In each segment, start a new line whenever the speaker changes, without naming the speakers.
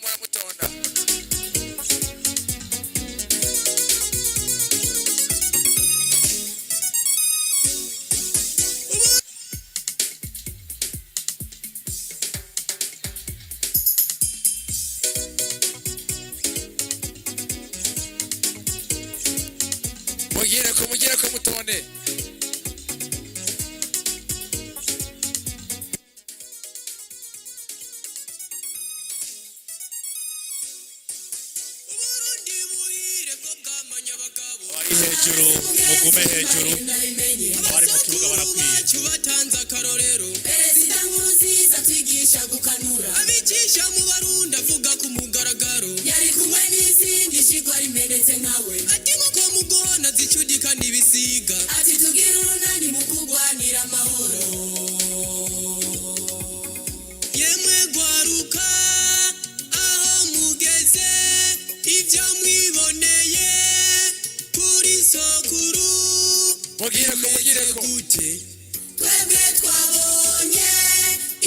muramutonda. Mugire ko mutonde.
hejuru mugume hejuru abari mu kibuga barakwiye
cyubatanza karorero perezida Nkurunziza twigisha gukanura abicisha mu Barundi avuga ku mugaragaro yari kumwe n'izindi shigwa rimenetse nkawe ati nko mugona zicudika nibisiga ati tugira urunani mu kugwanira amahoro yemwe gwaruka aho mugeze ivyo mwiboneye kuri sokuru
mugire ko
twebwe twabonye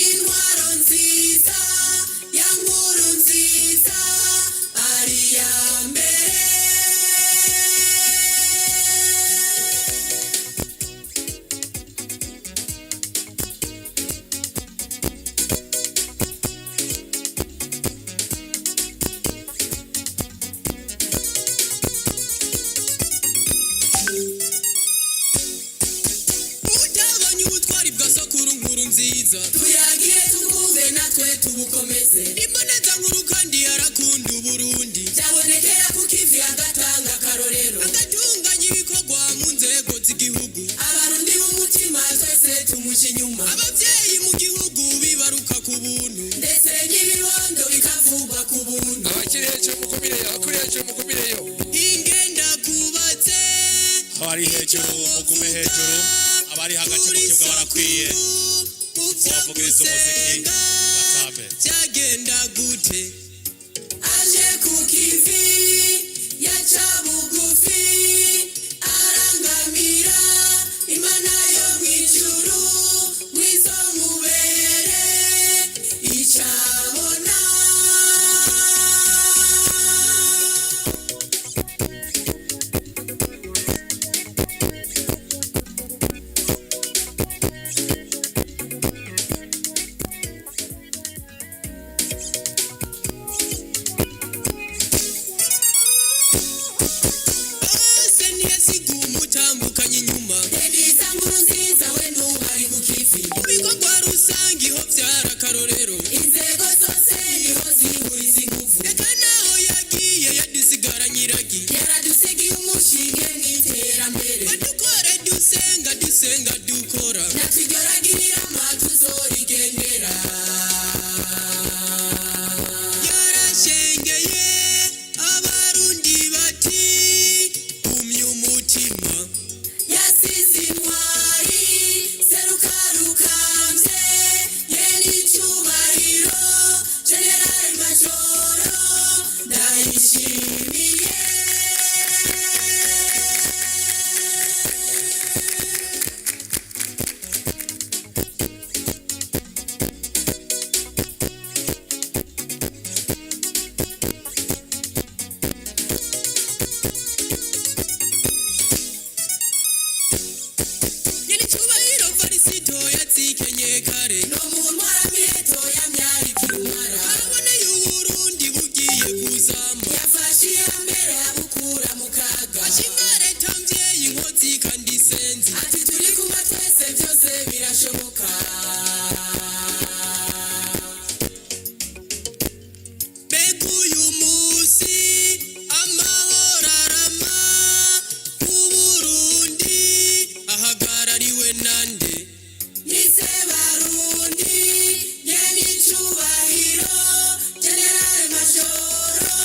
intwaro nziza ya Nkurunziza ari ya mbere Nkurunziza tuyagiye tukumve natwe tubukomeze imboneza nkuru kandi yarakunda Burundi cyabonekera ku kivi agatanga karorero agatunganya ibikorwa mu nzego z'igihugu abarundi b'umutima twese tumuca inyuma abavyeyi mu gihugu bibaruka ku buntu ndetse n'ibibondo bikavugwa ku buntu
abakiri hejuru mukumireyo
ingenda kubatse
abari hejuru mugume hejuru abari hagati mu kibuga barakwiye wavugiriza umuziki batabe
cyagenda gute aje ku kivi yaca bugufi arangamira Imana yo mw'ijuru mwizo mubere icabona inzego zose niho zihuriza ingufu reka naho yagiye yadisigaranyiragi yaradusigiye umushinge n'iterambere badukore dusenga dukora natwigaragirira amatuzorigendera yarashengeye abarundi bati umye umutima yasize intwari serukarukambye cyubahiro General Majoro ndayishimiye yeni cyubahiro Varisito yatsikenye kare no mu ntwara miheto ya myari kirumara aboneye Uburundi bugiye kuzama yafashe iya mbere abukura mu kaga ashimare tamvyeyi inkozi kandi senzi ati turi kumwe twese byose birashoboka mbega uyu musi amahoro arama mu Burundi ahagarariwe nande nise Barundi yeni cyubahiro General Majoro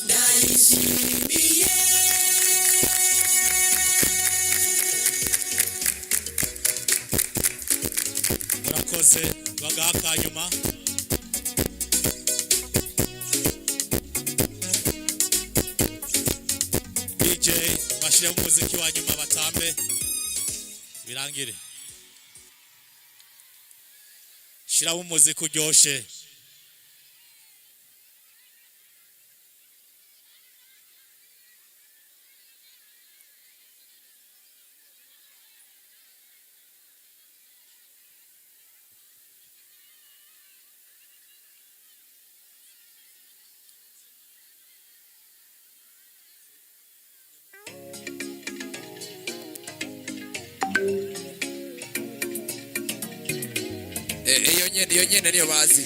ndayishimiye
murakoze bagaha kanyuma DJ bashiremo umuziki wa nyuma batambe birangire shiraho umuziki uryoshe
iyo nyene niyo bazi.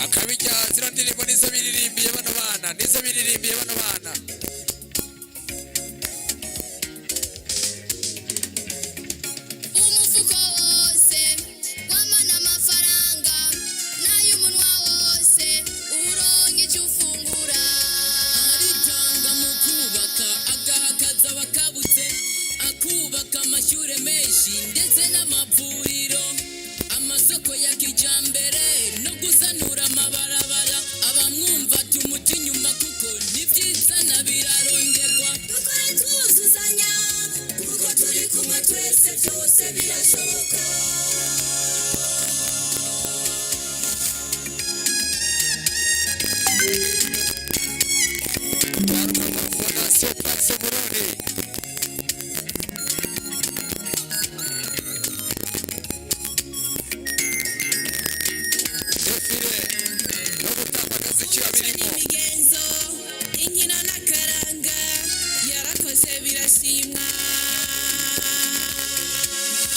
Akabijya zira ndirimbo nizo biririmbiye bano bana, nizo biririmbiye bano bana.
Umufuko wose wamana amafaranga n'ay'umunwa wose uronka icyo ufungura.
Aritanga mu kubaka agahakaza bakabutse, akubaka amashure menshi ndetse n'amavuriro, amasoko ya kijambere no gusanura amabarabara. Abamwumva tumuti inyuma kuko ntibyizana biraronderwa. Dukore tuzuzanya kuko turi kumwe twese byose birashoboka.
Fondation Pax Burundi. Defile no gutambagaza ikirabirimo.
Imigenzo, inkino n'akaranga yarakoze birashimwa.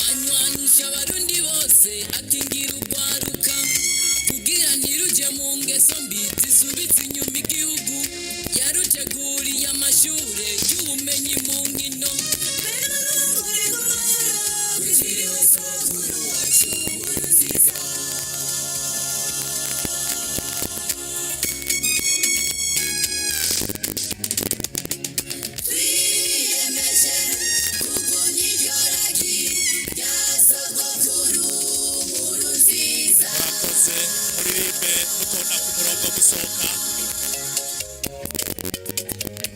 Anywanisha abarundi bose akingira urwaruka kugira ntiruje mu ngeso mbi zisubitse inyuma igihugu. Yaruteguriye amashure y'ubumenyi mu nkino. Witiriwe sokuru wacu Nkurunziza. Twiyemeje kugumya iryo ragi rya sogokuru Nkurunziza.
Murakoze muririmbe mutonda ku murongo musohoka.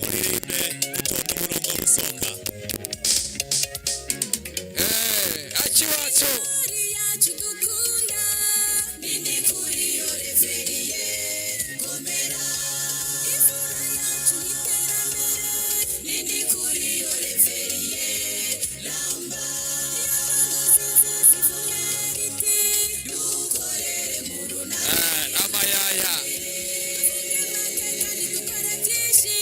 Muririmbe mutonda umurongo musohoka.
Akiwacu.
Yacu dukunda nini kuri yo referiye komera. Imfura yacu iterambere nini kuri yo referiye ramba. Dukorere mu runani
Amayaya.
dukora byinshi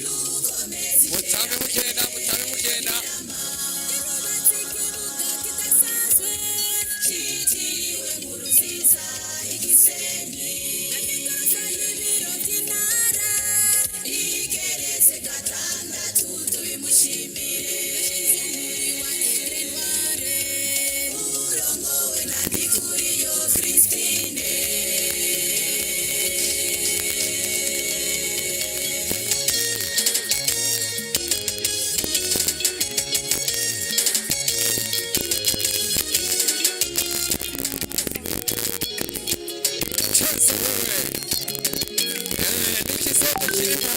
dukomeze
Mutabe mugenda, mutabe mugenda.
ibubatse ikibuga kidasanzwe cyitiriwe Nkurunziza igisenyi. Igorofa y'ibiro by'intara igeretse gatandatu tubimushimire. Wa Intware urongowe na Ndikuriyo Christine.
Chance wewe. Nikisema kirimo